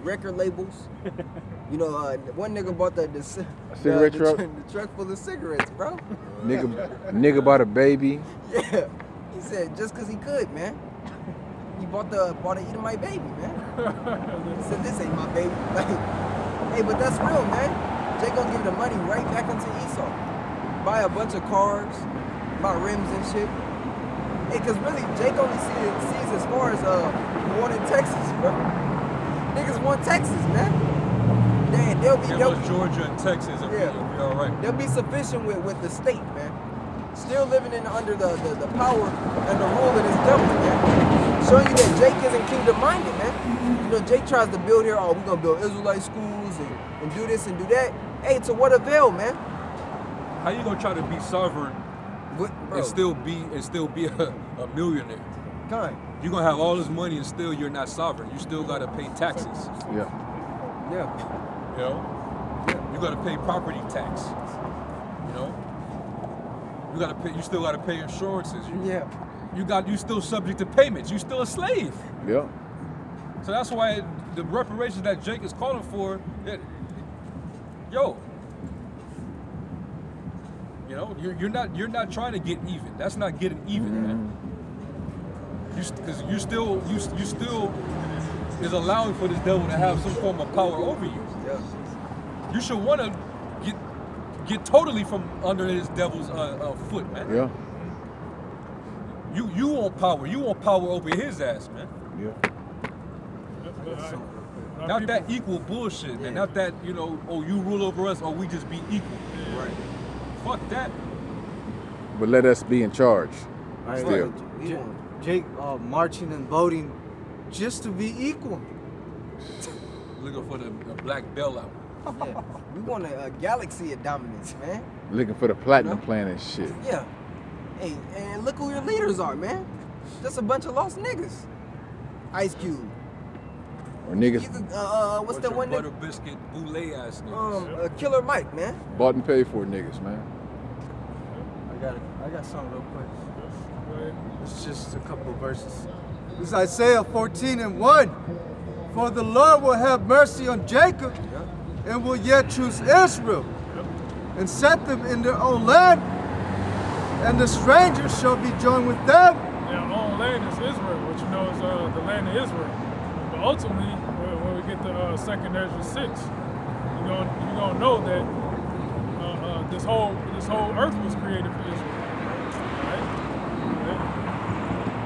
record labels. You know, one nigga bought a cigarette truck. The truck full of cigarettes, bro. Nigga bought a baby. Yeah, he said just cause he could, man. He bought an Edomite baby, man. He said this ain't my baby. Like, hey, but that's real, man. Jake gonna give the money right back into Esau. Buy a bunch of cars, buy rims and shit. Hey, cause really, Jake only sees as far as one in Texas, bro. Niggas want Texas, man. They'll be Georgia and Texas, and we'll be all right. They'll be sufficient with the state, man. Still living under the power and the rule of this devil, man. Showing you that Jake isn't kingdom-minded, man. You know, Jake tries to build here, we're gonna build Israelite schools and do this and do that. Hey, to what avail, man? How you gonna try to be sovereign and still be a millionaire? God. You're gonna have all this money and still you're not sovereign. You still gotta pay taxes. Yeah. You know? Yeah. You gotta pay property tax. You know? You still gotta pay insurances. You still subject to payments. You still a slave. Yeah. So that's why the reparations that Jake is calling for, you know, you're not trying to get even. That's not getting even, man. Because you still is allowing for this devil to have some form of power over you. Yeah. You should want to get totally from under this devil's foot, man. Yeah. You want power. You want power over his ass, man. Yeah. Not that equal bullshit, man. Not that, you rule over us or we just be equal. Right. Fuck that. But let us be in charge. Still. Jake marching and voting just to be equal. Looking for the black bailout. Yeah. We want a galaxy of dominance, man. Looking for the platinum plan and shit. Yeah. Hey, and look who your leaders are, man. Just a bunch of lost niggas. Ice Cube. Or niggas. What's that one butter biscuit boule ass niggas. Killer Mike, man. Bought and paid for niggas, man. I got something real quick. It's just a couple of verses. It's Isaiah 14:1. For the Lord will have mercy on Jacob and will yet choose Israel and set them in their own land, and the strangers shall be joined with them. Their own land is Israel, which is the land of Israel. But ultimately, when we get to 2nd Ezra 6, you're gonna know that this whole earth was created for Israel.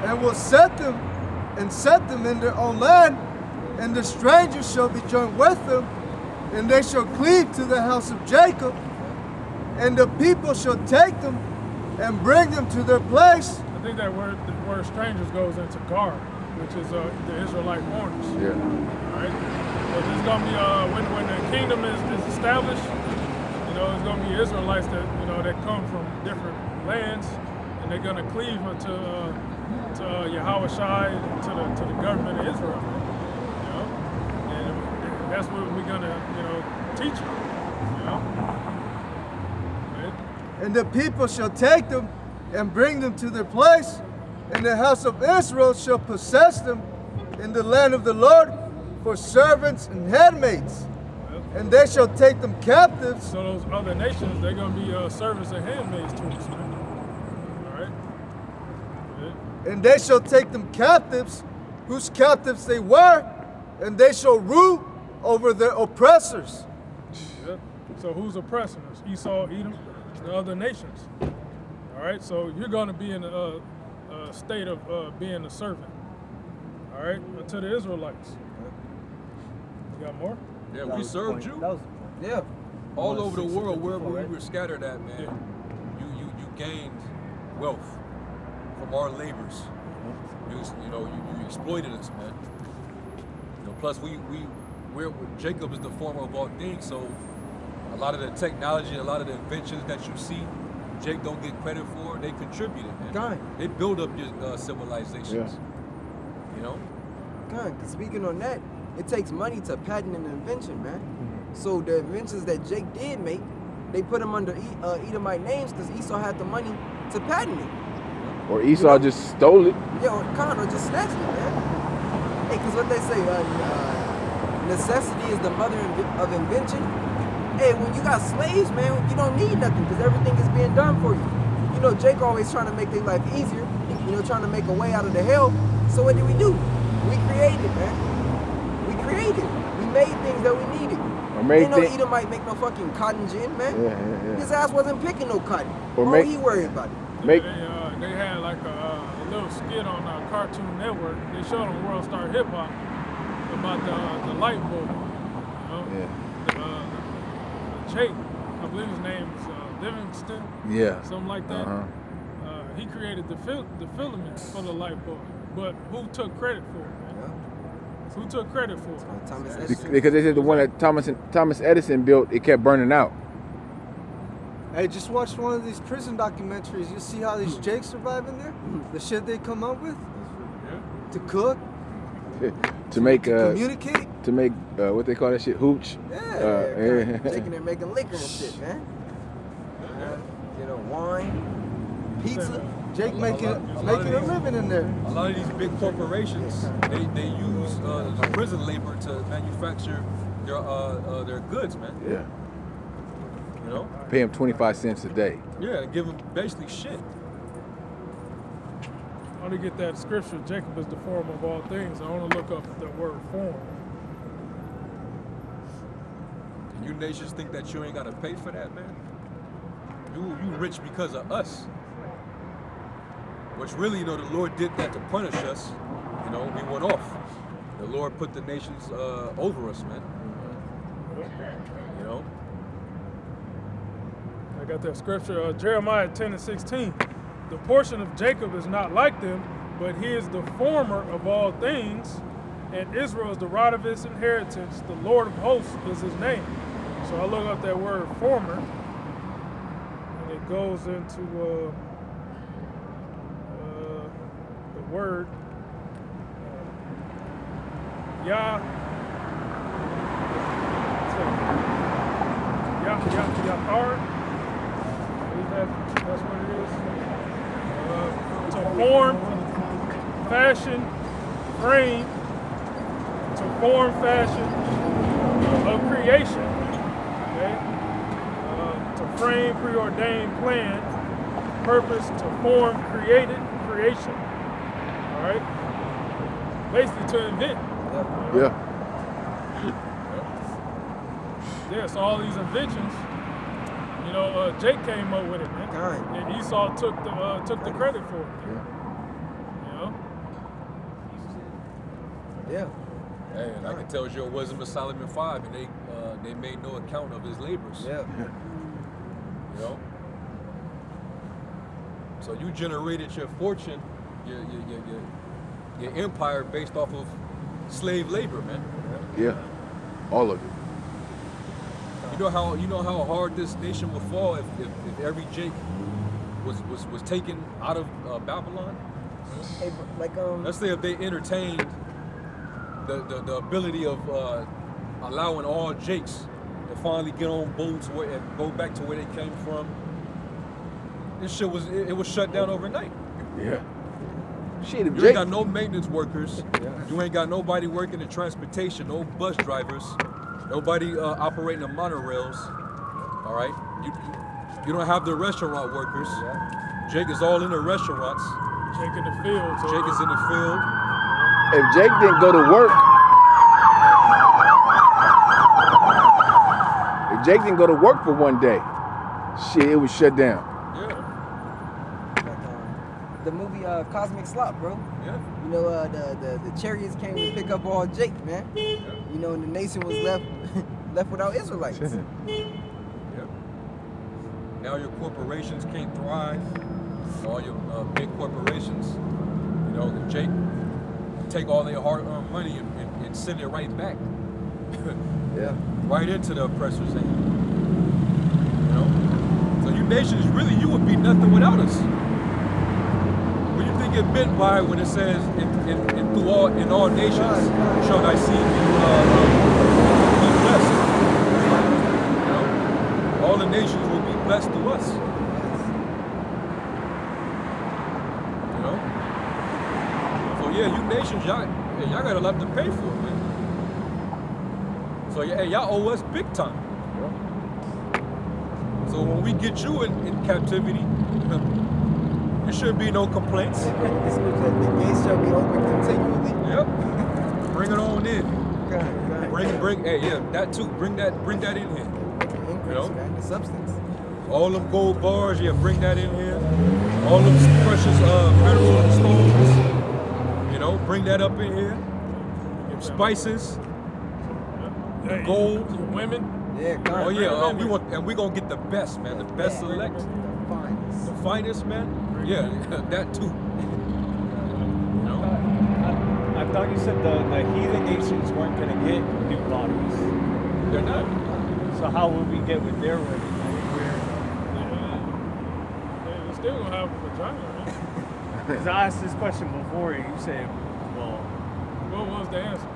And will set them in their own land, and the strangers shall be joined with them, and they shall cleave to the house of Jacob, and the people shall take them and bring them to their place. I think that the word strangers goes into Gar, which is the Israelite foreigners. Yeah. All right. So there's gonna be when the kingdom is established, it's gonna be Israelites that come from different lands, and they're gonna cleave to Yahweh Shai, to the government of Israel, and that's what we're gonna, teach them, Right? And the people shall take them and bring them to their place, and the house of Israel shall possess them in the land of the Lord for servants and handmaids, and they shall take them captives. So those other nations, they're gonna be servants and handmaids to us, man. And they shall take them captives, whose captives they were, and they shall rule over their oppressors. Yeah. So who's oppressing us? Esau, Edom, the other nations. All right, so you're going to be in a state of being a servant. All right, to the Israelites. You got more? Yeah, we served you. Yeah. All over the world, wherever we were scattered at, man, you gained wealth from our labors. You exploited us, man. Plus Jacob is the former of all things, so a lot of the technology, a lot of the inventions that you see, Jake don't get credit for. They contributed, man. God. They build up your civilizations. Yeah. God, speaking on that, it takes money to patent an invention, man. So the inventions that Jake did make, they put them under Edomite names because Esau had the money to patent it. Or Esau just stole it. Yeah, or just snatched it, man. Hey, because what they say, necessity is the mother of invention. Hey, when you got slaves, man, you don't need nothing because everything is being done for you. You know, Jake always trying to make their life easier, you know, trying to make a way out of the hell. So what did we do? We created, man. We created. We made things that we needed. Ain't no Edomite make no fucking cotton gin, man. Yeah. His ass wasn't picking no cotton. Or Why he worried about it? They had like a little skit on Cartoon Network. They showed on World Star Hip Hop about the light bulb. You know? Yeah. Jake, I believe his name is Livingston. Yeah. Something like that. He created the filament for the light bulb. But who took credit for it, man? Yeah. Who took credit for it? Thomas Edison. Because they said the one that Thomas Edison built, it kept burning out. Hey, just watch one of these prison documentaries. You see how these Jakes survive in there? The shit they come up with to cook, to make communicate. to make what they call that shit, hooch. Yeah, taking there making liquor and shit, man. You know, wine, pizza. Jake making a living in there. A lot of these big corporations, they use prison labor to manufacture their goods, man. Yeah. You know? Pay him 25 cents a day. Yeah, and give them basically shit. I want to get that scripture, Jacob is the form of all things. I want to look up the word form. And you nations think that you ain't got to pay for that, man? You rich because of us. Which really, you know, the Lord did that to punish us. You know, we went off. The Lord put the nations over us, man. You know? I got that scripture, Jeremiah 10:16. The portion of Jacob is not like them, but he is the former of all things, and Israel is the rod of his inheritance. The Lord of hosts is his name. So I look up that word former, and it goes into the word Yahar. That's what it is. To form, fashion, frame, to form, fashion of creation. Okay? To frame, preordained, plan, purpose, to form, created, creation. All right? Basically to invent. Yeah. Yeah, so all these inventions, you know, Jake came up with it, man. And Esau took the credit for it. You know? Yeah. Hey, and I can tell you it wasn't the Solomon 5, and they made no account of his labors. Yeah. You know? So you generated your fortune, your empire based off of slave labor, man. Yeah. All of it. You know how hard this nation would fall if every Jake was taken out of Babylon. Hey, but like Let's say if they entertained the ability of allowing all Jakes to finally get on boats and go back to where they came from. This shit was shut down overnight. Yeah. Shit, if You ain't got no maintenance workers. You ain't got nobody working in transportation, no bus drivers, nobody operating the monorails. All right, you don't have the restaurant workers. Jake is all in the restaurants. Jake in the field. So Jake is in the field. If Jake didn't go to work, for one day, shit, it was shut down. Yeah. the movie Cosmic Slop, bro. Yeah. You know, the chariots came to pick up all Jake, man. You know, and the nation was left without Israelites. Yep. Now your corporations can't thrive. All your big corporations, you know, Jake take all their hard-earned money and send it right back. Yeah. Right into the oppressor's hand. You know? So you nations, really, you would be nothing without us. What do you think it meant by when it says, in all nations shall thy seed be blessed? You know? All the nations will be blessed through us. You know? So yeah, you nations, y'all got a lot to pay for, man. So hey, y'all owe us big time. So when we get you in captivity, there shouldn't be no complaints. The gates shall be open continually. Yep. Bring it on in. Go ahead. Bring. Hey, yeah, that too. Bring that in here. Increase, You know? man. The substance. All them gold bars, yeah, bring that in here. All them precious mineral stones, you know, bring that up in here. Spices, Hey, gold. women. Yeah, come Oh on. yeah, we gonna get the best, man. The best select, The finest. the finest, man. Yeah, that too. You know, I thought you said the heathen nations weren't going to get new bodies. they're not. So how would we get with their women? They're still gonna have a vagina, right? Because I asked this question before, and you said, well, What was the answer?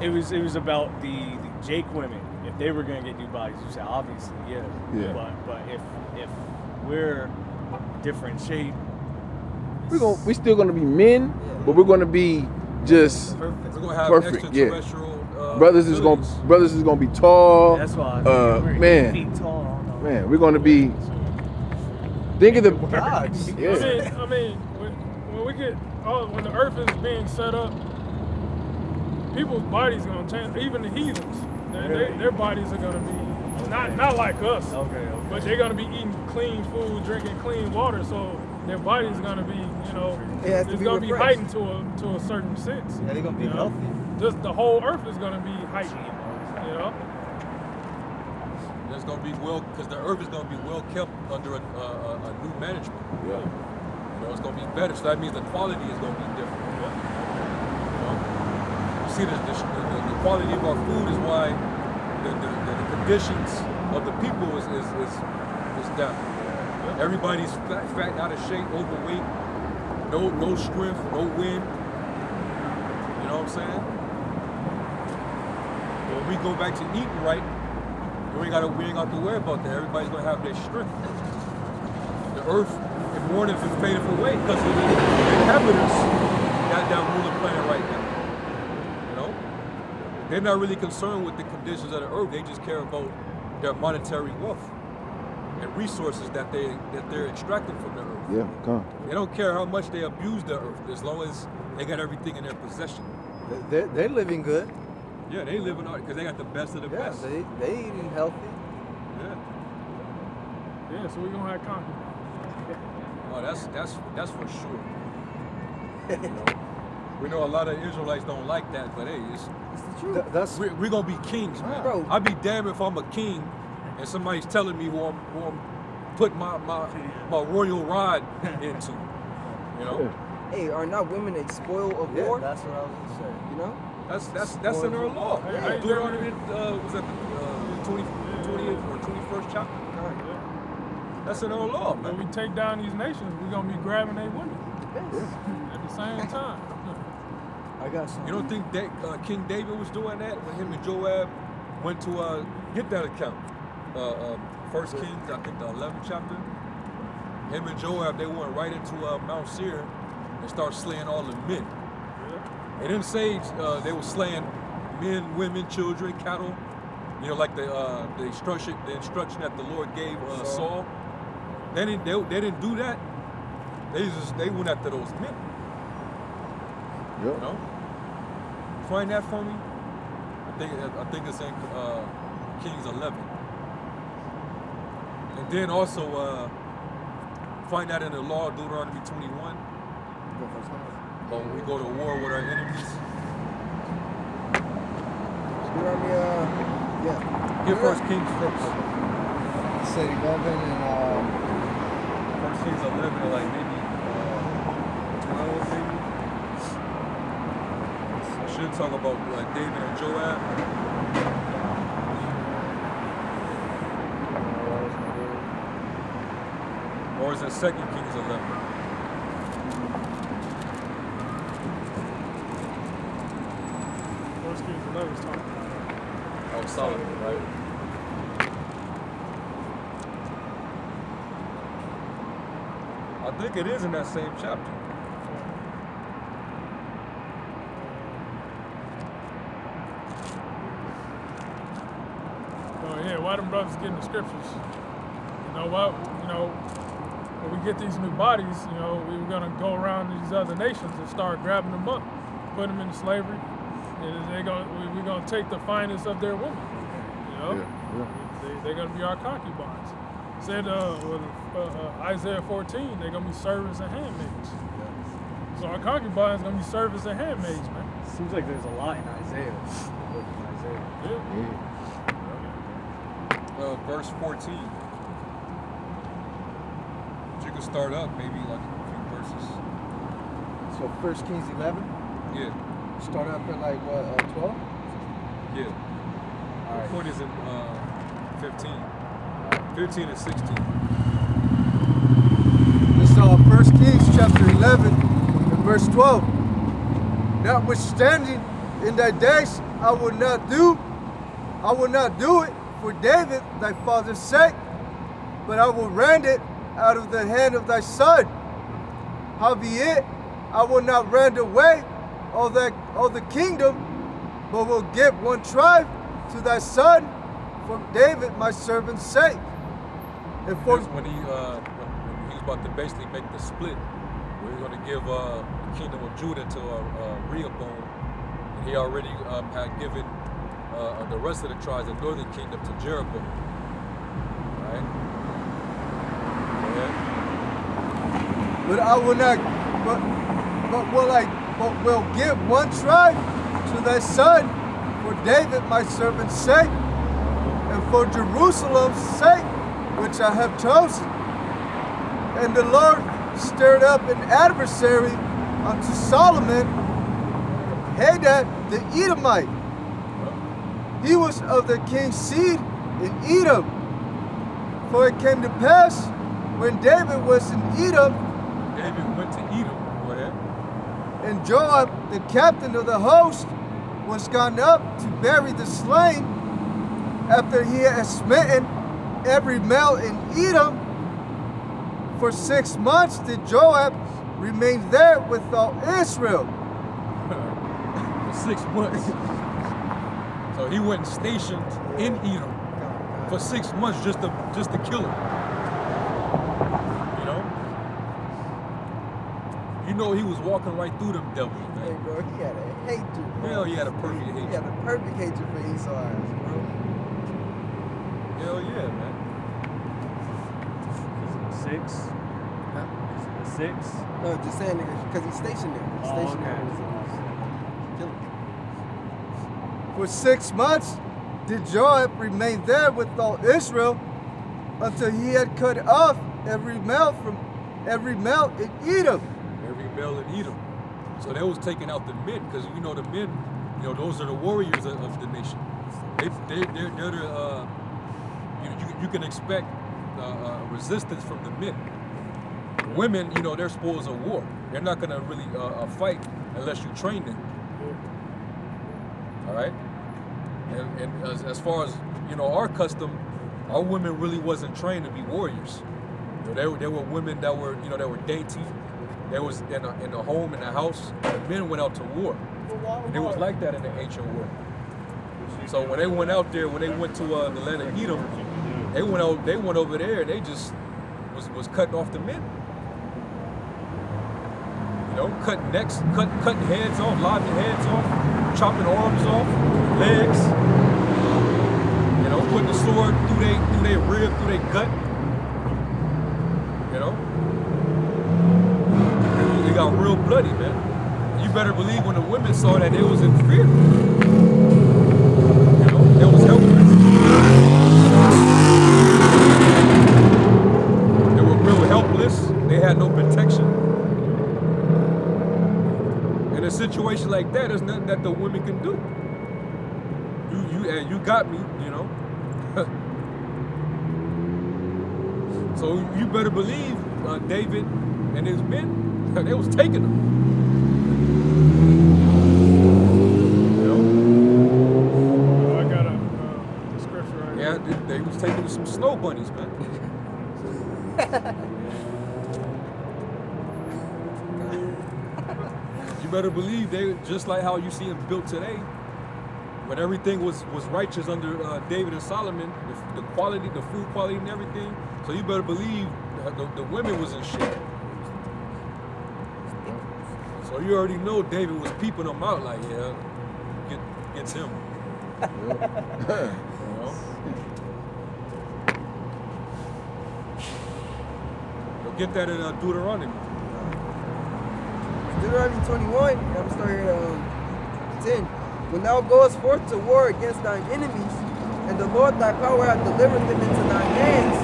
it was about the Jake women. If they were going to get new bodies, you said obviously, yeah. Yeah. But if we're different shape, We still gonna be men, but we're gonna be just We're gonna have perfect, yeah. extraterrestrial. brothers is gonna be tall. that's why I think we're 8 man, feet tall. I don't know. man, we're gonna be. Think of the Gods. yeah. I mean, when we get when the earth is being set up, people's bodies gonna change. Even the heathens, their bodies are gonna be not like us. Okay. But they're gonna be eating clean food, drinking clean water, so their body's gonna be, It has to it's be gonna be refreshed. heightened to a certain sense. Yeah, they're gonna be you know? healthy. Just the whole earth is gonna be heightened. You know, There's gonna be because the earth is gonna be well kept under a new management. Yeah. You know, it's gonna be better. So that means the quality is gonna be different. You know? You see, the quality of our food is why the conditions of the people is down. Everybody's fat, out of shape, overweight, no strength, no wind. You know what I'm saying? But when we go back to eating right, we ain't got to worry about that. Everybody's gonna have their strength. The earth in morning is fading away because the inhabitants got that ruling planet right now. You know, they're not really concerned with the conditions of the earth. They just care about their monetary wealth and resources that they're extracting from the earth. Yeah, come. They don't care how much they abuse the earth as long as they got everything in their possession. They're living good. Yeah, they live in art because they got the best of the Yeah, best. they eating healthy. Yeah. yeah. So we're gonna have concubines. Oh, that's for sure. You know, we know a lot of Israelites don't like that, but hey, It's the truth. That's we're gonna be kings, man. Bro. I'd be damned if I'm a king and somebody's telling me who I'm putting my royal rod into. You know, Hey, are not women a spoil of yeah, war? that's what I was gonna say. You know? that's in our law. Hey, Deuteronomy was that the 20th or 21st chapter? That's in our law, When we man. take down these nations, we're gonna be grabbing their women at the same time. I got some. You don't think that King David was doing that when him and Joab went to get that account? First Kings, I think the 11th chapter. Him and Joab, they went right into Mount Seir and started slaying all the men. It didn't say they were slaying men, women, children, cattle. You know, like the instruction that the Lord gave Saul. They didn't do that. They went after those men. You Yep. know, find that for me. I think it's in Kings 11. And then also find that in the law of Deuteronomy 21. When we go to war with our enemies. Deuteronomy, yeah. Get First Kings first. Said 11 and First Kings 11, like maybe 12, maybe. I should talk about David and Joab. Or is it 2 Kings 11? First Kings 11 is talking about. Oh, Solomon, right? I think it is in that same chapter. yeah, why them brothers getting the scriptures? You know what? You know, when we get these new bodies, you know, we were gonna go around these other nations and start grabbing them up, put them into slavery, and we're gonna take the finest of their women. You know, they're gonna be our concubines. Said Isaiah 14, they're gonna be servants and handmaids. So our concubines gonna be servants and handmaids, man. Seems like there's a lot in Isaiah. Verse 14. You can start up maybe like a few verses. So 1 Kings 11. Yeah, Start up at like what, 12? yeah. All The point is in 15. 15 and 16. This is 1 Kings chapter 11 and verse 12. Notwithstanding, in thy days I will not do it for David thy father's sake, but I will rend it out of the hand of thy son. Howbeit, I will not rend away all the kingdom, but will give one tribe to thy son for David my servant's sake. And for When he was about to basically make the split, where he's going to give the kingdom of Judah to Rehoboam, and he already had given the rest of the tribes, the northern kingdom, to Jeroboam. Right? Yeah. But I will not, but will give one tribe to thy son for David my servant's sake, and for Jerusalem's sake, which I have chosen. And the Lord stirred up an adversary unto Solomon, Hadad the Edomite. He was of the king's seed in Edom. For it came to pass, when David was in Edom, David went to Edom. Go ahead. and Joab, the captain of the host, was gone up to bury the slain, after he had smitten every male in Edom. For 6 months did Joab remain there with all Israel. For 6 months. So he went stationed in Edom for 6 months just to kill him. You know he was walking right through them devils, Hey, man. bro, he had a hatred, bro. Hell, he had a perfect hatred. He had a perfect hatred for Esau ass, bro. Hell yeah, man. Is it 6? Huh? Is it the 6? No, just saying, because he's stationed there. He's Oh, stationed okay. there. Kill him. For 6 months did Joab remain there with all Israel, until he had cut off every male in Edom. Every male in Edom. So they was taking out the men, because you know the men, those are the warriors of the nation. They're the you can expect resistance from the men. Women, they're spoils of war. They're not gonna really fight unless you train them. All right. And as far as our custom, our women really wasn't trained to be warriors. There were women that were that were dainty. They was in the home, in the house. The men went out to war, and it was like that in the ancient world. So when they went out there, when they went to the land of Edom, they went over there, and they just was cutting off the men. Cutting necks, cutting heads off, lopping heads off, chopping arms off, legs. Putting the sword through their rib, through their gut. It got real bloody, man. You better believe when the women saw that, they was in fear. They was helpless. They were real helpless. They had no protection. In a situation like that, there's nothing that the women can do. You got me, So you better believe David and his men, they was taking them. I got a scripture right here. Yeah, they was taking some snow bunnies, man. You better believe they, just like how you see them built today, when everything was righteous under David and Solomon, the quality, the food quality and everything. So you better believe the women was in shit. So you already know David was peeping them out like, yeah, get him. You know? You'll get that in Deuteronomy. Deuteronomy 21, I'm starting at 10. When thou goest forth to war against thine enemies, and the Lord thy power hath delivered them into thine hands,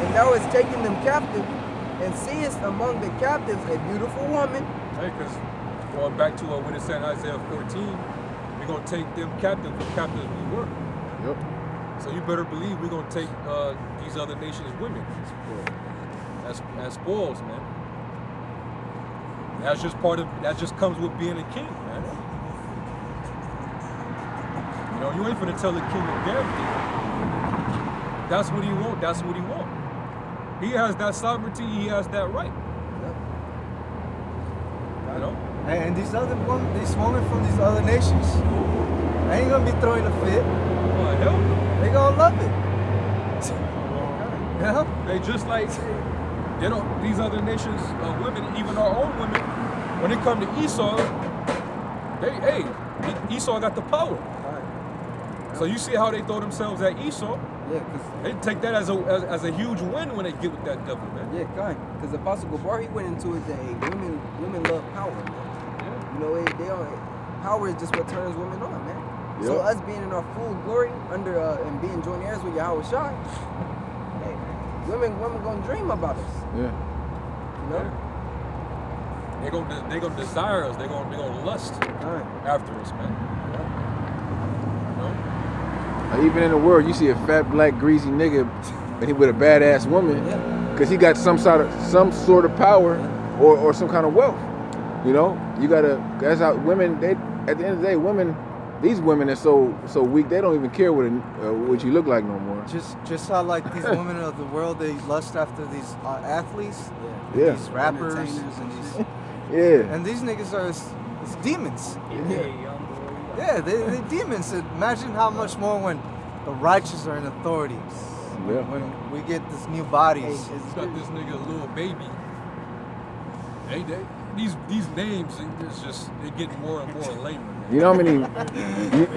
and thou hast taken them captive, and seest among the captives a beautiful woman. Hey, because going back to when it said in Isaiah 14, we're going to take them captive we were. Yep. So you better believe we're going to take these other nations' women as spoils, man. That's just that just comes with being a king, man. You know, you ain't finna tell the king a damn thing. That's what he want, that's what he want. He has that sovereignty, he has that right. You know? And these women from these other nations, they ain't gonna be throwing a fit. Oh, hell no. They gonna love it. You know? They just like, they don't, these other nations, women, even our own women, when it come to Esau, Esau got the power. So you see how they throw themselves at Esau? Yeah, because They take that as a huge win when they get with that devil, man. yeah, kind. Because Apostle Gabar, he went into it that women love power, man. Yeah. You know, they don't. Power is just what turns women on, man. So Yep. us being in our full glory under and being joint heirs with Yahweh Shai, hey, women gonna dream about us. Yeah. You know. They gonna desire us. They gonna lust Kind. after us, man. You know? Even in the world, you see a fat, black, greasy nigga with a badass woman, Yeah. because he got some sort of power or some kind of wealth. You know, you gotta. That's how women. They at the end of the day, these women are so weak. They don't even care what you look like no more. Just how like these women of the world, they lust after these athletes, Yeah. these rappers, Entertainers and these Yeah. and these niggas are it's demons. Yeah. Yeah, they demons. Imagine how much more when the righteous are in authority. Yeah. When we get these new bodies. Hey, It's got this nigga Lil Baby. These names, it's just they get more and more lame. You know how many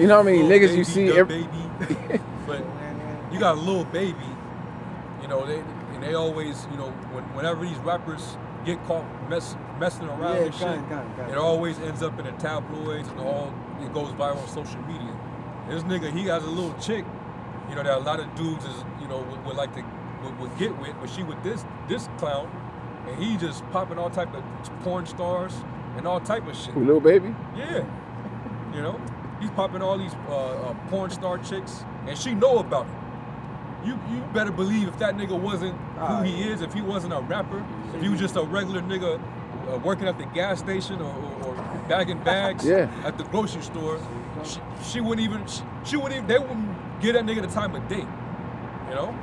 you know how many Lil niggas Baby, you see the every. baby. But you got a Lil Baby. You know they always, you know, whenever these rappers get caught messing around Yeah, and shit, kind. it always ends up in the tabloids and it goes viral on social media. This nigga, he has a little chick, you know, that a lot of dudes would like to would get with, but she with this clown, and he just popping all type of porn stars and all type of shit. Little baby. Yeah, you know, he's popping all these porn star chicks, and she know about it. You better believe if that nigga wasn't who he is, if he wasn't a rapper, if he was just a regular nigga working at the gas station or bagging bags at the grocery store, she wouldn't even, they wouldn't give that nigga the time of day, you know?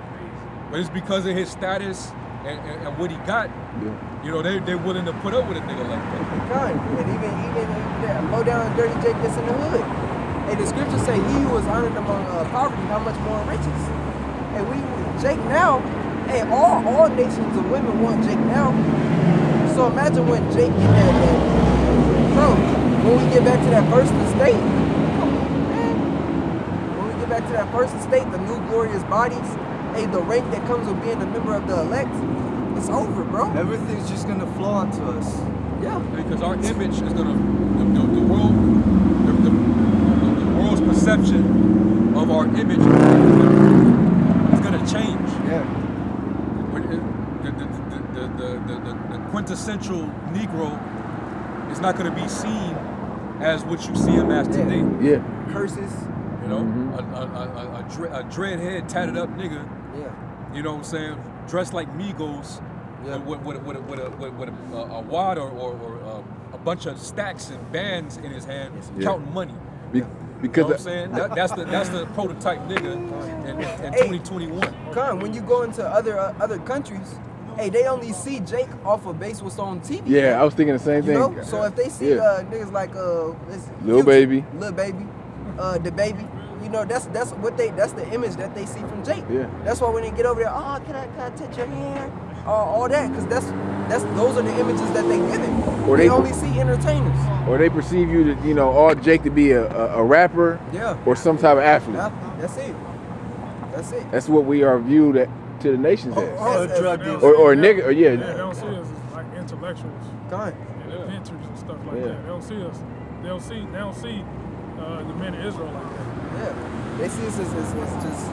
But it's because of his status and what he got, you know, they're willing to put up with a nigga like that. Kind. And even low down and dirty Jake that's in the hood. Hey, the scriptures say he who was honored among poverty, how much more riches. And Jake now, hey, all nations of women want Jake now. So imagine when Jake get that, bro, when we get back to that first estate, man, when we get back to that first estate, the new glorious bodies, hey, the rank that comes with being a member of the elect, it's over, bro. Everything's just gonna flow onto us. Yeah. Because our image is gonna, the world's perception of our image is gonna change. Yeah. The quintessential Negro is not gonna be seen as what you see him as today. Yeah. Curses. You know, a dreadhead, tatted up nigga. Yeah. You know what I'm saying? Dressed like Migos, Yeah. with a wad or a bunch of stacks and bands in his hand, counting money. You know Because what I'm saying? That's the prototype nigga in 2021. Con, when you go into other countries, hey, they only see Jake off of base what's on TV. yeah, man. I was thinking the same You thing. know? So if they see niggas like Lil Baby. Lil Baby, the baby. You know, that's the image that they see from Jake. Yeah. That's why when they get over there, oh, can I touch your hand? All that, because those are the images that they give him. Or they they- only see entertainers. Or they perceive you to, you know, all Jake to be a rapper Yeah. or some type of athlete. That's it. That's it. That's what we are viewed to the nations as. Or That's- drug They don't dealer. Or see- nigga, or yeah. Yeah, they don't see us as like intellectuals Gone. and inventors and stuff like Yeah. that. They don't see us. They don't see the men of Israel like that. Yeah. They see us as just,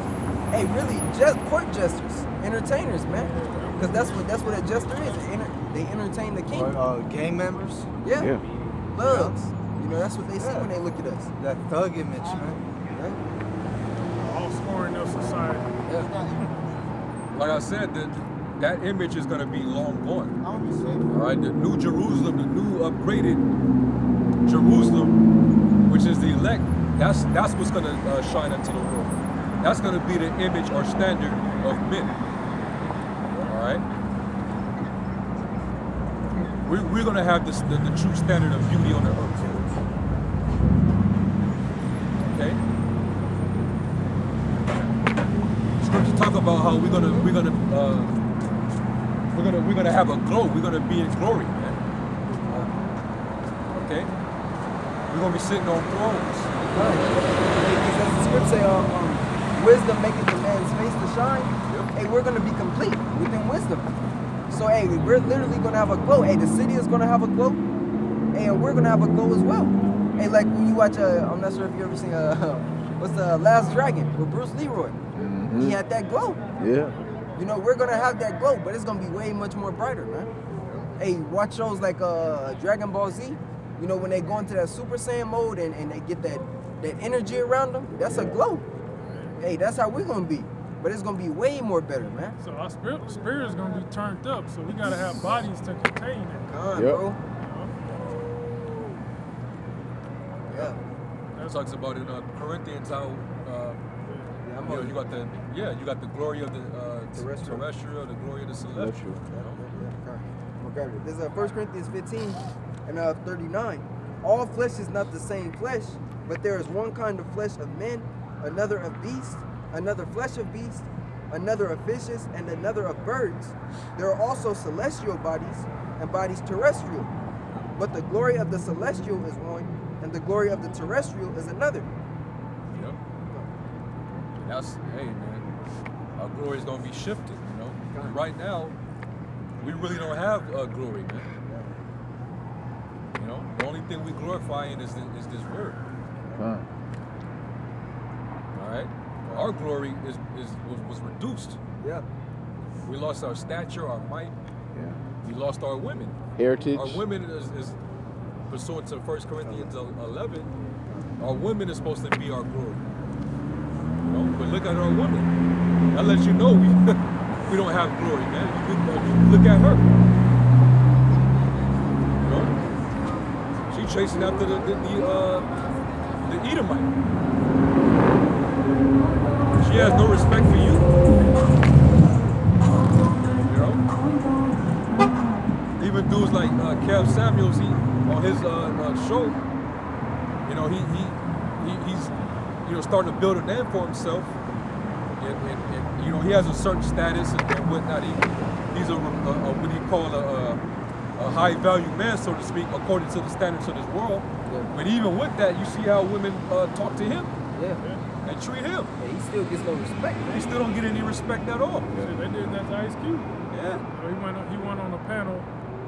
hey, really, just court jesters, entertainers, man. Because that's what a jester is. They entertain the king. Or gang members. Yeah. Yeah. Thugs. You know, that's what they see Yeah. when they look at us. That thug image, man. Right? All scoring of society. Yeah. Like I said, that image is going to be long gone. All right, the new Jerusalem, the new upgraded Jerusalem, which is the elect, that's what's going to shine into the world. That's going to be the image or standard of men. All right, we're going to have the true standard of beauty on the earth. Okay. Scripture talk about how we're gonna have a glow. We're gonna be in glory, man. Okay. We're gonna be sitting on thrones. Because as the script say, wisdom maketh the man's face to shine. Yep. Hey, we're gonna be complete within wisdom. So hey, we're literally gonna have a glow. Hey, the city is gonna have a glow. Hey, and we're gonna have a glow as well. Hey, like when you watch, I'm not sure if you ever seen what's the Last Dragon with Bruce Leroy. He had that glow. Yeah. You know, we're gonna have that glow, but it's gonna be way much more brighter, man. Hey, watch shows like Dragon Ball Z. You know, when they go into that Super Saiyan mode and they get that energy around them, that's a glow. Hey, that's how we're gonna be. But it's gonna be way more better, man. So our spirit is gonna be turned up. So we gotta have bodies to contain it. Come on, Yep. bro. Yeah. It talks about in Corinthians how I'm you know, on you got the glory of the terrestrial, the glory of the celestial. Celestial. I'm gonna grab it. This is 1 Corinthians 15 and 39. All flesh is not the same flesh, but there is one kind of flesh of men, another of beasts, another flesh of beasts, another of fishes, and another of birds. There are also celestial bodies and bodies terrestrial. But the glory of the celestial is one, and the glory of the terrestrial is another. Yep. And that's, hey man, our glory is gonna be shifted, you know. Right now, we really don't have glory, man. You know, the only thing we glorify in is this word. Fine. All right, our glory was reduced. Yeah. We lost our stature, our might. Yeah. We lost our women. Heritage. Our women is pursuant to 1 Corinthians 11. Our women is supposed to be our glory. You know, but look at our women. That lets you know we don't have glory, man. You look at her. You know, she chasing after the Edomite. She has no respect for you. You know, even dudes like Kev Samuels, he on his show, you know, he's you know starting to build a name for himself, and you know he has a certain status and whatnot. He's a what do you call a high value man, so to speak, according to the standards of this world. Yeah. But even with that, you see how women talk to him Yeah. and treat him. Hey, he still gets no respect, He man. still don't get any respect at all. Shit, they did that to Ice Cube. Yeah. You know, he went on a panel,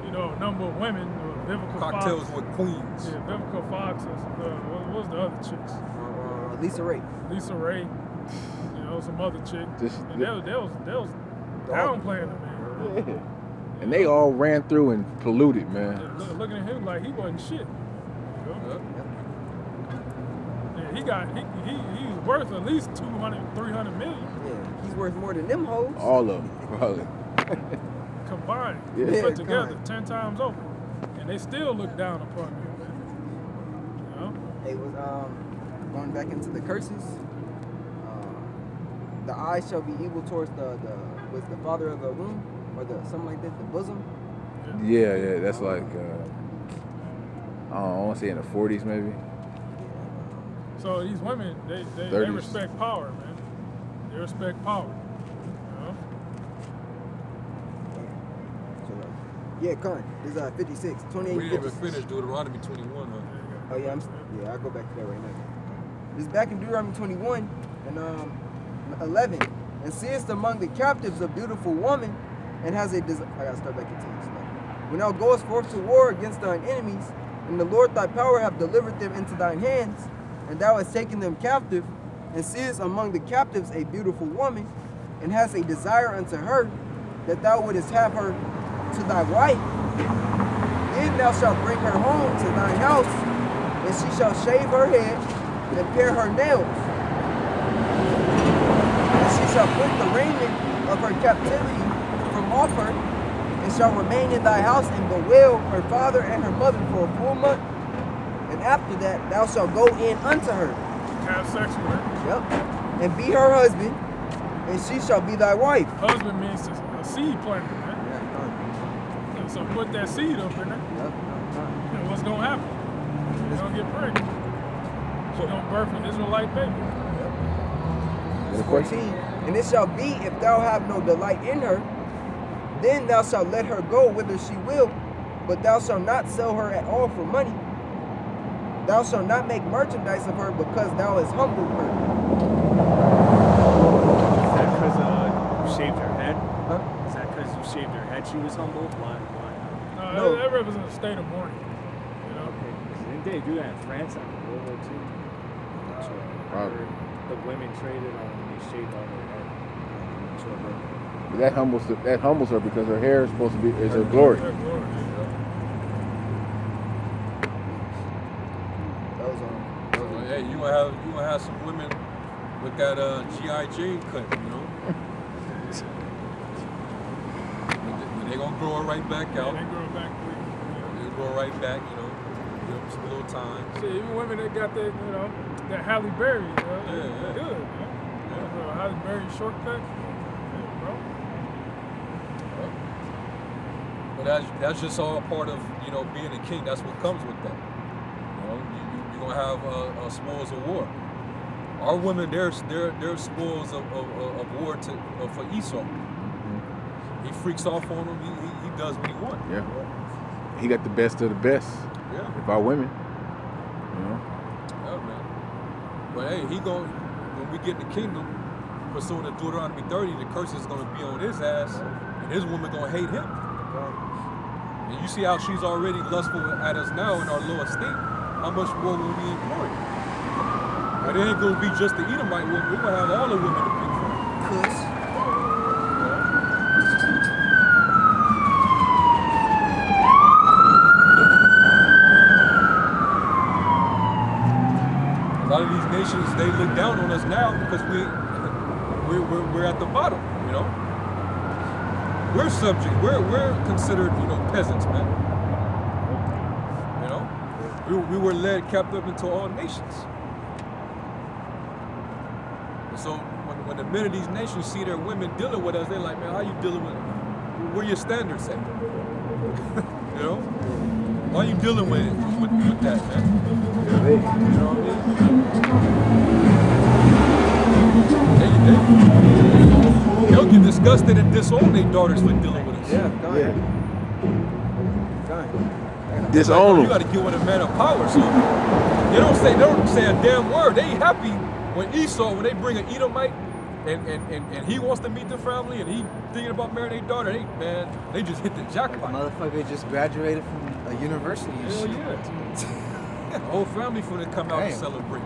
you know, a number of women, Vivica Cocktails Fox. with queens. Yeah, Vivica Fox and what was the other chicks? Lisa Ray. Lisa Ray, you know, some other chick. Just- And they was downplaying the man. Yeah. And they all ran through and polluted, man. Looking at him like he wasn't shit. You know? Yeah, he's worth at least 200, 300 million Yeah, he's worth more than them hoes. All of them, probably. combined, Yeah. put together combined. 10 times over, and they still look down upon him. You know? Hey, was going back into the curses. The eye shall be evil towards the father of the womb, or the something like that, the bosom. Yeah, that's like, I don't know, I want to say in the 40s maybe. So these women, they 30s. respect power, man. They respect power. You know? So, yeah, Con. This is 56, 28, We didn't even 56. finish Deuteronomy 21, huh? Oh yeah, I'll go back to that right now. This is back in Deuteronomy 21 and 11. And seest among the captives a beautiful woman, and has a desire. I gotta start back at 10. When thou goest forth to war against thine enemies, and the Lord thy power have delivered them into thine hands, and thou hast taken them captive, and seest among the captives a beautiful woman, and hast a desire unto her, that thou wouldest have her to thy wife, then thou shalt bring her home to thine house, and she shall shave her head and pare her nails. And she shall put the raiment of her captivity from off her, and shall remain in thy house and bewail her father and her mother for a full month. And after that thou shalt go in unto her. Have sex with her. Yep. And be her husband, and she shall be thy wife. Husband means a seed planter, man. So put that seed up in there. And what's gonna happen? You're gonna get pregnant. She's gonna birth an Israelite baby. Any question? 14. And it shall be, if thou have no delight in her, then thou shalt let her go whither she will, but thou shalt not sell her at all for money. Thou shalt not make merchandise of her, because thou hast humbled her. Is that because you shaved her head? Huh? Is that because you shaved her head she was humble? Why? No. That represents a state of mourning. You know? Okay, 'cause didn't they do that in France after World War II? Probably. The women traded on when they shaved all their head. But that humbles her because her hair is supposed to be is her glory. Her glory, yeah. That was Hey, you gonna have some women with that G.I. Jane cut, you know? But they gonna grow it right back Yeah, out. they grow back quick. They grow right back, you know. Give them some little time. See, even women that got that, you know, that Halle Berry, Yeah. good, man. Halle Berry shortcut, yeah, bro. But that's just all part of, you know, being a king. That's what comes with that. You know, you're gonna have spoils of war. Our women, they're spoils of war for Esau. He freaks off on him. He does what he wants. Yeah. He got the best of the best. Yeah. If our women. You know? Yeah, man. But hey, when we get in the kingdom, pursuing the Deuteronomy 30, the curse is gonna be on his ass, and his woman gonna hate him. And you see how she's already lustful at us now in our low estate. How much more will we employ? But it ain't gonna be just the Edomite woman. We're gonna have all the women to pick from. Kush. A lot of these nations, they look down on us now because we're at the bottom, you know. We're subject. We're considered, you know, peasants, man. You know, we were led captive into all nations. And so when the men of these nations see their women dealing with us, they're like, man, how you dealing with? Where your standards at? You know, why are you dealing with that, man? You know what I mean? They'll get disgusted and disown their daughters for dealing with us. Yeah, go ahead. Go ahead. Disown You them. got to get with a man of power. So they don't say a damn word. They happy when Esau, when they bring an Edomite and he wants to meet the family and he thinking about marrying their daughter, they just hit the jackpot. Motherfucker just graduated from a university and Hell shit. yeah. The whole family for to come out and Damn. celebrate.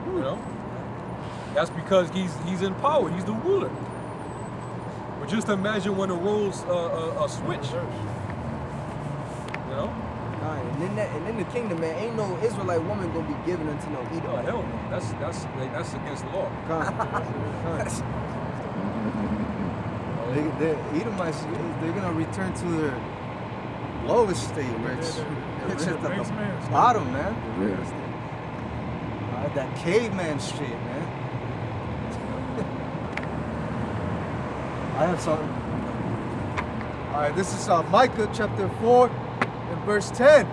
You know? That's because he's in power. He's the ruler. But just imagine when the roles switch. You know? Alright, and then the kingdom, man, ain't no Israelite woman gonna be given unto no Oh Edomite. hell no. That's against the law. The Edomites, they're gonna return to their lowest state, where it's at the Base man state. bottom, man. Yeah. That caveman shit, man. I have something. All right, this is Micah chapter 4 and verse 10.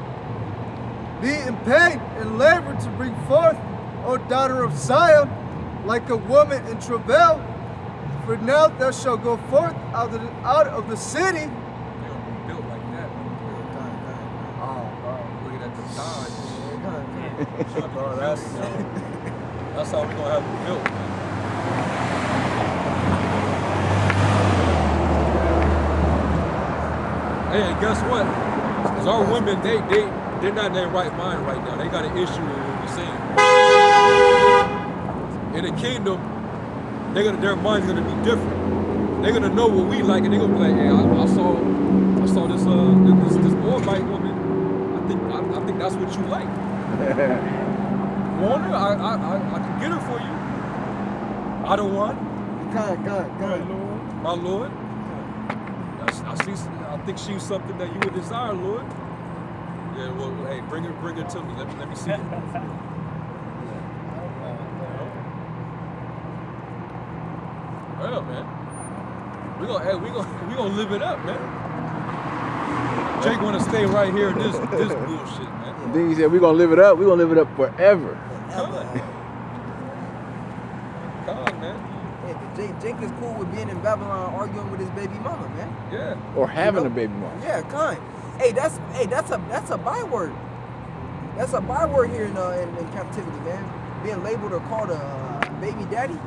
Be in pain and labor to bring forth, O daughter of Zion, like a woman in travail. For now thou shalt go forth out of the city. They don't be built like that. Oh, looking at the Dodge. That's how we gonna have them built, man. Hey, and guess what? 'Cause our women, they're not in their right mind right now. They got an issue with what we're saying. In the kingdom, their mind's gonna be different. They're gonna know what we like, and they're gonna be like, "Hey, I saw this Moabite woman. I think that's what you like. Want her? I can get her for you. I don't want. My Lord. I think she's something that you would desire, Lord. Yeah, well, hey, bring her to me. Let me see it. Well, man, we gonna live it up, man. Jake wanna stay right here in this bullshit, man. Then he said, we're going to live it up. We're going to live it up forever. Come on, man. Hey, but Jake is cool with being in Babylon arguing with his baby mama, man. Yeah. Or having a baby mama. Yeah, kind. Hey, that's a byword. That's a byword here in captivity, man. Being labeled or called a baby daddy,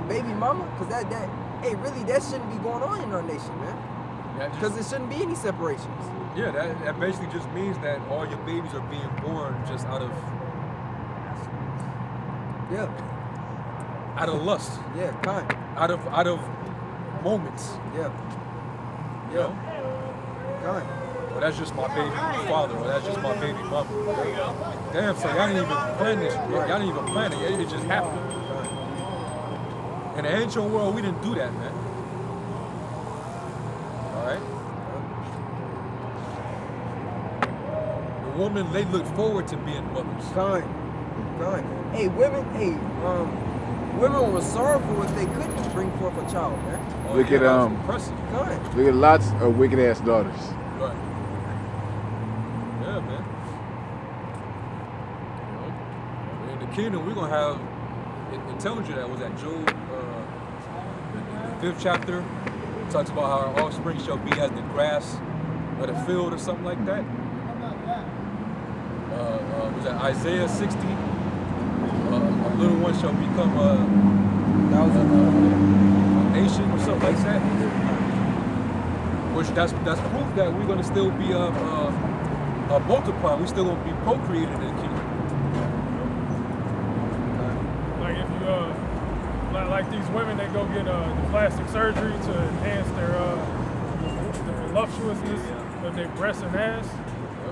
baby mama, because that shouldn't be going on in our nation, man. Because there shouldn't be any separations. Yeah, that basically just means that all your babies are being born just out of lust. Yeah, kind. Out of moments. Yeah. You know? Kind. Well, that's just my baby father, or that's just my baby mama. Damn, so y'all didn't even plan this. Y'all didn't even plan it. It just happened. In the ancient world, we didn't do that, man. All right? The women, they look forward to being mothers. Kind. Hey, women were sorrowful if they couldn't bring forth a child, man. Oh, Look yeah, at, that was impressive. Kind. Look at lots of wicked ass daughters. Right. Yeah, man. In the kingdom, we're gonna have. It tells you that was at Job, the 5th chapter. It talks about how our offspring shall be as the grass of the field, or something like that. Was that Isaiah 60? A little one shall become a nation, or something like that. Which that's proof that we're gonna still be multiplying. We're still gonna be procreated in the kingdom. Like if you like these women that go get the plastic surgery to enhance their the voluptuousness of their breasts and ass,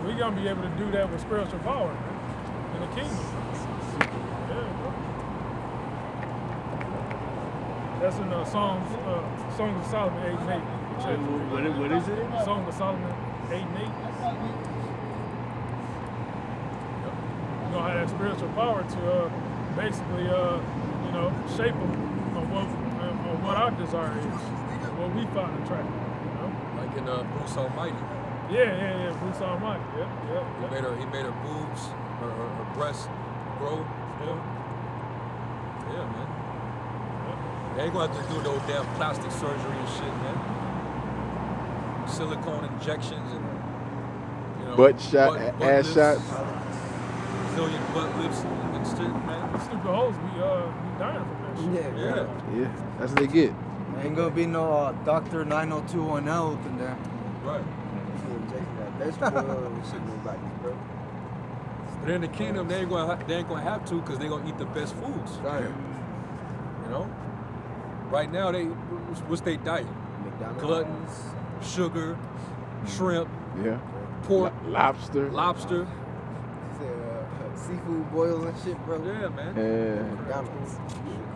we're gonna be able to do that with spiritual power in the kingdom. Yeah, bro. That's in Songs of Solomon 8 and 8. What is it? Song of Solomon 8 and 8. You're gonna have that spiritual power to basically shape them on what our desire is, what we find attractive. You know? Like in Bruce Almighty. Yeah, Bruce Almighty. Yeah. He made her boobs, her breasts grow. Yeah, man. They ain't gonna have to do no damn plastic surgery and shit, man. Silicone injections and Butt shot, ass lips, shots. Brazilian butt lips and shit, man. Stupid hoes be dying from that shit. Yeah. Yeah, that's what they get. Ain't gonna be no Dr. 90210 up in there. Right. Vegetable shit, nobody, bro. But in the kingdom, they ain't gonna have to, because they gonna eat the best foods. Right. You know. Right now, what's their diet? McDonald's. Gluttons, sugar, shrimp, Yeah. pork, Lobster. lobster. Seafood boils and shit, bro. Yeah, man. Yeah. McDonald's.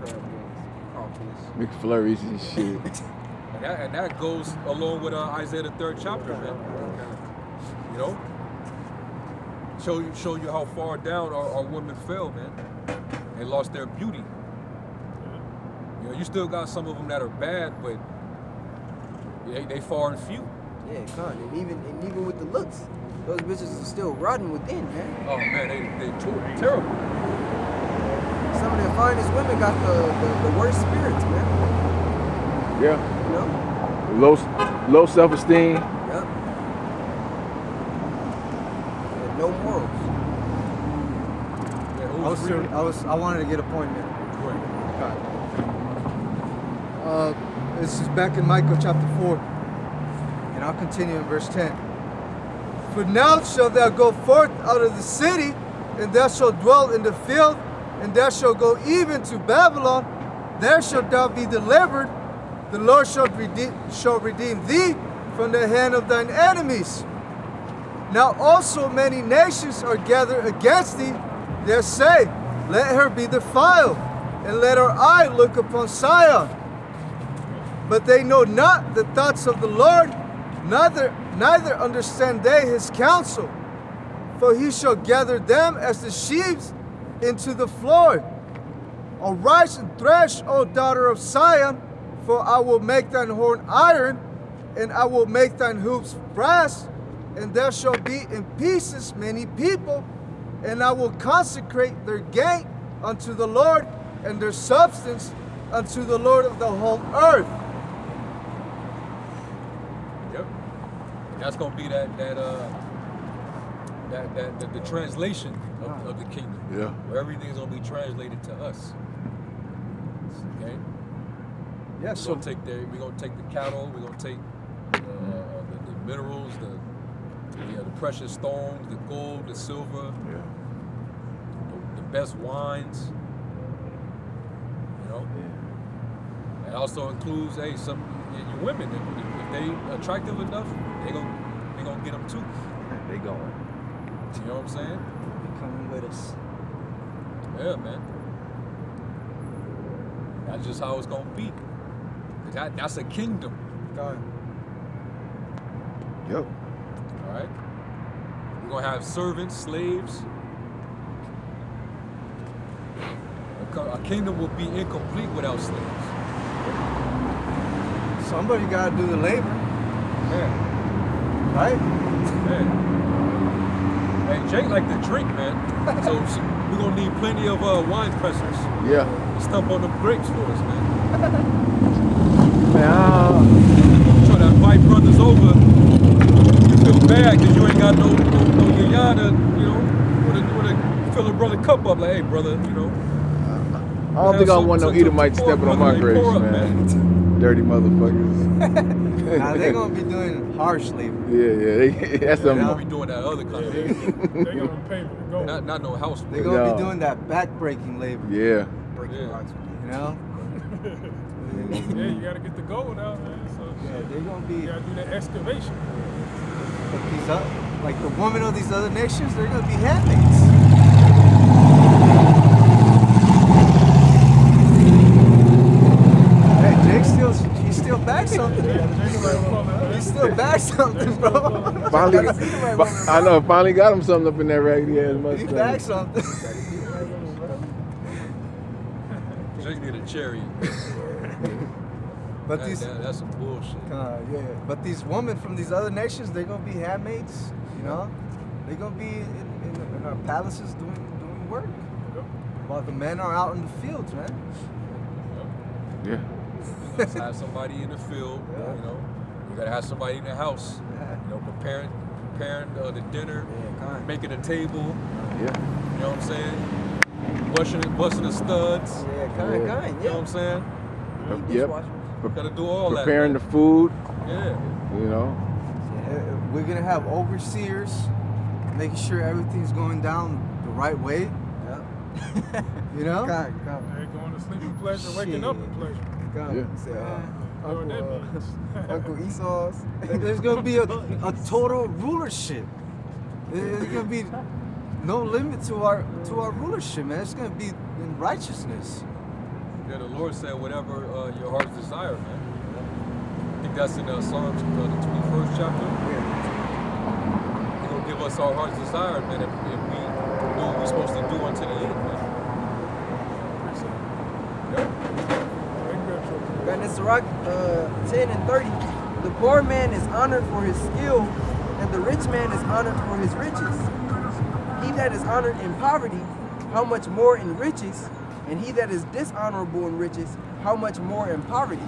Crab wings. Crawfish. McFlurries and shit. And that goes along with Isaiah the 3rd chapter, man. You know, show you how far down our women fell, man. They lost their beauty. You know, you still got some of them that are bad, but they far and few. Yeah, con. And even with the looks, those bitches are still rotten within, man. Oh man, they terrible. Some of the finest women got the worst spirits, man. Yeah. You know? Low self-esteem. Yep. And no morals. Yeah, I wanted to get a point there. This is back in Micah chapter 4, and I'll continue in verse 10. For now shalt thou go forth out of the city, and thou shalt dwell in the field, and thou shalt go even to Babylon. There shalt thou be delivered. The Lord shall redeem thee from the hand of thine enemies. Now also many nations are gathered against thee. They say, let her be defiled, and let our eye look upon Zion. But they know not the thoughts of the Lord, neither understand they his counsel. For he shall gather them as the sheep into the floor. Arise and thresh, O daughter of Zion, for I will make thine horn iron, and I will make thine hoops brass, and there shall be in pieces many people, and I will consecrate their gain unto the Lord, and their substance unto the Lord of the whole earth. Yep. That's gonna be the translation of the kingdom. Yeah. Where everything's gonna be translated to us. Okay. Yeah, We're gonna take the cattle. We're gonna take the minerals, the precious stones, the gold, the silver, Yeah. the best wines. You know. It also includes some your women. If they attractive enough, they gonna get them too. They going. You know what I'm saying? Be coming with us. Yeah, man. That's just how it's gonna be. That's a kingdom. God. Yep. All right. We're gonna have servants, slaves. A kingdom will be incomplete without slaves. Somebody got to do the labor, Yeah. right? Man. Hey, Jake like to drink, man. So we're gonna need plenty of wine pressers Yeah. to stump on the grapes for us, man. Man, Try to invite brothers over. You feel bad because you ain't got no yayana, you know, with a fill a brother cup up like, hey, brother, you know. I don't think I want no Edomite stepping on my grapes, pour up, man. Dirty motherfuckers. Now they're gonna be doing harsh labor. Yeah. That's They're some. gonna be doing that other kind of They're gonna pay for the gold. not no house They're work. gonna No. be doing that back-breaking labor. Yeah. Breaking Yeah. rocks with You know? Yeah, you gotta get the gold out, man. So Yeah, they're gonna be you gotta do that excavation. like these like the women of these other nations. They're gonna be handmaids. Hey, Jake still back something. He still back something, bro. Finally, I know. Finally got him something up in that raggedy ass He Mustang. back something. Jake need a cherry. But these, That's some bullshit. yeah. But these women from these other nations, they're gonna be handmaids. You know, they're gonna be in our palaces doing work. While the men are out in the fields, man. Yeah. You gotta have somebody in the field. Yeah. You know, you gotta have somebody in the house. Yeah. You know, preparing the dinner, Yeah, kind. making a table. Yeah. You know what I'm saying? Busting the studs. Yeah, kind. You know what I'm saying? Yep. Gotta do all Preparing that. the food. Yeah. You know. We're gonna have overseers making sure everything's going down the right way. Yeah. You know? Kind. They're going to sleep in pleasure, waking up in pleasure. Kind. Yeah. Say, Know what that Uncle, means. Uncle Esau's. There's gonna be a total rulership. There's gonna be no limit to our rulership, man. It's gonna be in righteousness. Yeah, the Lord said whatever your heart's desire, man. I think that's in Psalms, the 21st chapter. He's gonna give us our heart's desire, man, if we do what we're supposed to do unto the end, man. Yeah. Got in Sirach 10 and 30. The poor man is honored for his skill, and the rich man is honored for his riches. He that is honored in poverty, how much more in riches? And he that is dishonorable in riches, how much more in poverty?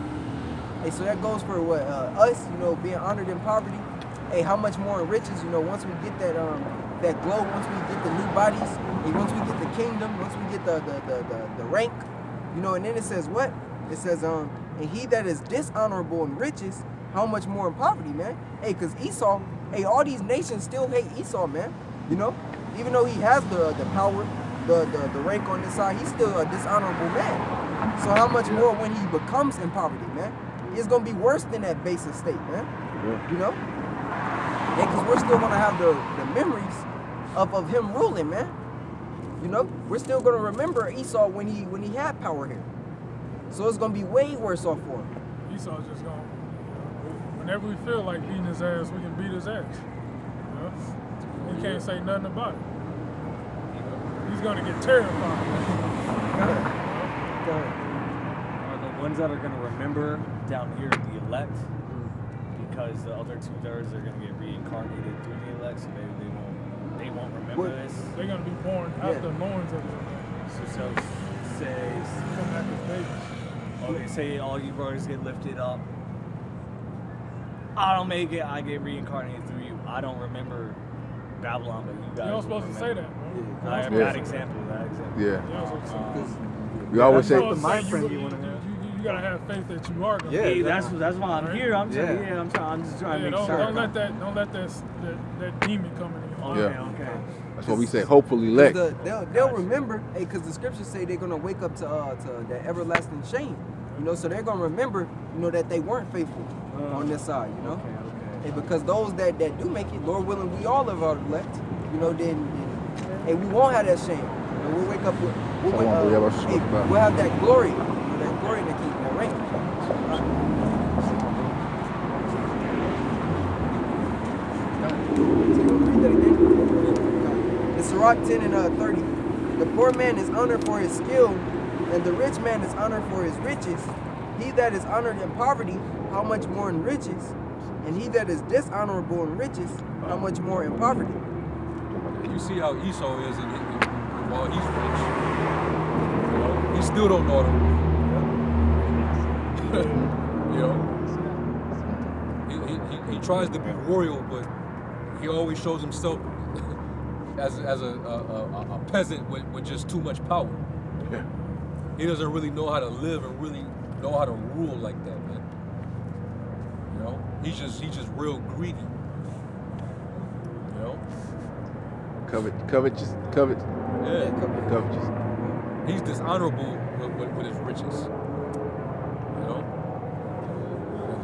Hey, so that goes for what us, being honored in poverty. Hey, how much more in riches? Once we get that that glow, once we get the new bodies, hey, once we get the kingdom, once we get the rank, and then it says what? It says and he that is dishonorable in riches, how much more in poverty, man? Hey, because Esau, hey, all these nations still hate Esau, man. Even though he has the power, the rank on this side, he's still a dishonorable man. So how much more when he becomes in poverty, man? It's gonna be worse than that base estate, man. And because we're still gonna have the memories of him ruling, man. We're still gonna remember Esau when he had power here. So it's gonna be way worse off for him. Esau's just gonna, whenever we feel like beating his ass, we can beat his ass. He can't say nothing about it. He's gonna get terrified. Are the ones that are gonna remember down here the elect, because the other 2/3 are gonna get reincarnated through the elect, so they won't remember this. They're gonna be born out the loins of the So say, come back as babies. oh, they say all you brothers get lifted up. I don't make it. I get reincarnated through you. I don't remember Babylon, but you guys. You're not supposed to say that, man. That example. Yeah. You're not supposed to say that. We always say, You're supposed to mind say frame you you wanna have. You gotta have faith that you are gonna. Yeah, Hey, that's why I'm here. I'm just trying to make don't, sure. don't let that demon come in here. Okay. that's what we say, hopefully elect. They'll remember, hey, because the scriptures say they're gonna wake up to that everlasting shame. So they're gonna remember, that they weren't faithful on this side, Okay. Hey, because those that do make it, Lord willing, we all of our elect, then hey, we won't have that shame. We'll wake up with, we'll have that glory, that glory in the kingdom, that rank. It's Sirach 10 and 30. The poor man is honored for his skill, and the rich man is honored for his riches. He that is honored in poverty, how much more in riches? And he that is dishonorable in riches, how much more in poverty? You see how Esau is while he's rich. He still don't know how to rule. He tries to be royal, but he always shows himself as a peasant with just too much power. Yeah. He doesn't really know how to live and really know how to rule like that, man. He's just real greedy. Covetous. Yeah. Covetous. He's dishonorable with his riches.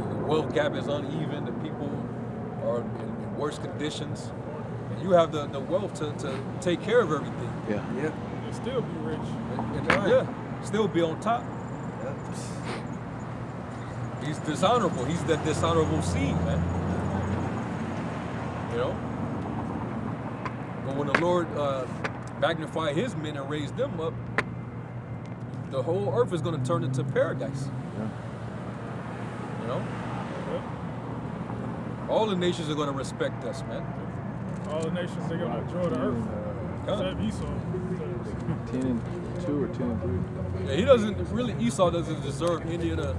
The wealth gap is uneven. The people are in worse conditions. And you have the wealth to take care of everything. Yeah. You'll still be rich. And still be on top. He's dishonorable. He's that dishonorable seed, man. But when the Lord magnify his men and raise them up, the whole earth is going to turn into paradise. All the nations are going to respect us, man. All the nations, they're going to enjoy the earth. Except Esau. 10 and 2 or 10 and 3. Yeah, he doesn't really. Esau doesn't deserve any of the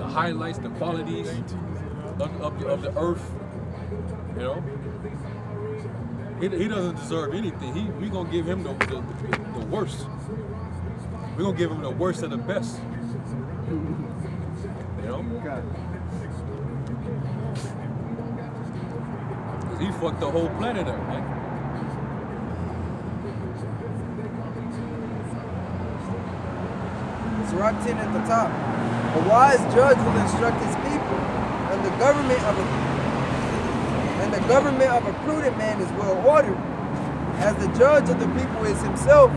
highlights, the qualities of the earth. He doesn't deserve anything. We're gonna give him the worst. We're gonna give him the worst of the best. Cause he fucked the whole planet up, man. Sirach 10 at the top. A wise judge will instruct his people, and the government of a prudent man is well ordered. As the judge of the people is himself,